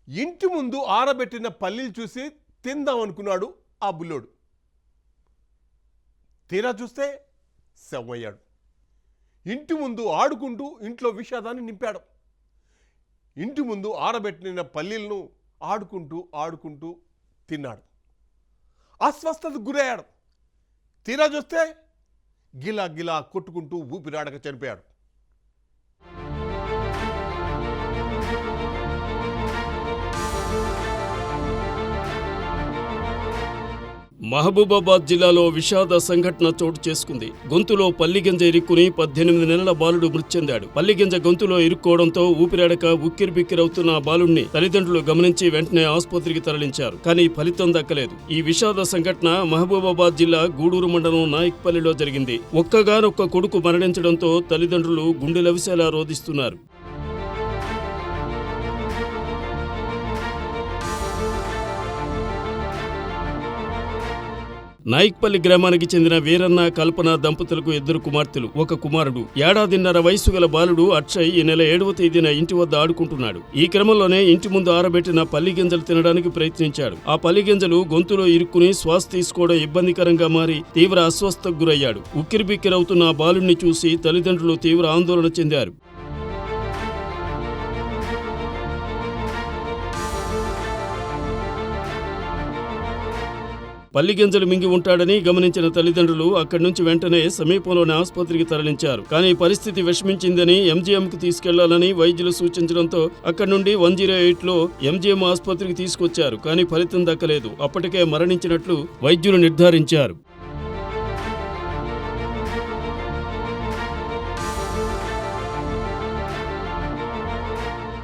ఇంటి ముందు ఆరబెట్టిన పల్లీలు చూసి తిందాం అనుకున్నాడు ఆ బుల్లోడు. తీరా చూస్తే శవమయ్యాడు. ఇంటి ముందు ఆడుకుంటూ ఇంట్లో విషాదాన్ని నింపాడు. ఇంటి ముందు ఆరబెట్టిన పల్లీలను ఆడుకుంటూ తిన్నాడు. అస్వస్థతకు గురయ్యాడు. తీరా చూస్తే గిలా గిలా కొట్టుకుంటూ ఊపిరాడక చనిపోయాడు. మహబూబాబాద్ జిల్లాలో విషాద సంఘటన చోటు చేసుకుంది. గొంతులో పల్లిగింజ ఇరుక్కుని 18 నెలల బాలుడు మృతి చెందాడు. పల్లిగింజ గొంతులో ఇరుక్కోవడంతో ఊపిరాడక ఉక్కిరిబిక్కిరవుతున్న బాలుడిని తల్లిదండ్రులు గమనించి వెంటనే ఆసుపత్రికి తరలించారు. కానీ ఫలితం దక్కలేదు. ఈ విషాద సంఘటన మహబూబాబాద్ జిల్లా గూడూరు మండలం నాయక్పల్లిలో జరిగింది. ఒక్కగానొక్క కొడుకు మరణించడంతో తల్లిదండ్రులు గుండెలవిసేలా రోదిస్తున్నారు. నాయక్పల్లి గ్రామానికి చెందిన వీరన్న, కల్పన దంపతులకు 2 కుమార్తెలు, 1 కుమారుడు. ఏడాదిన్నర వయసు గల బాలుడు అక్షయ్ ఈ నెల 7వ తేదీన ఇంటి వద్ద ఆడుకుంటున్నాడు. ఈ క్రమంలోనే ఇంటి ముందు ఆరబెట్టిన పల్లి గింజలు తినడానికి ప్రయత్నించాడు. ఆ పల్లి గింజలు గొంతులో ఇరుక్కుని శ్వాస తీసుకోవడం ఇబ్బందికరంగా మారి తీవ్ర అస్వస్థకు గురయ్యాడు. ఉక్కిరిబిక్కిరవుతున్న ఆ బాలుడిని చూసి తల్లిదండ్రులు తీవ్ర ఆందోళన చెందారు. పల్లిగింజలు మింగి ఉంటాడని గమనించిన తల్లిదండ్రులు అక్కడి నుంచి వెంటనే సమీపంలోని ఆసుపత్రికి తరలించారు. కానీ పరిస్థితి విషమించిందని ఎంజీఎంకు తీసుకెళ్లాలని వైద్యులు సూచించడంతో అక్కడి నుండి 108లో ఎంజీఎం ఆసుపత్రికి తీసుకొచ్చారు. కానీ ఫలితం దక్కలేదు. అప్పటికే మరణించినట్లు వైద్యులు నిర్ధారించారు.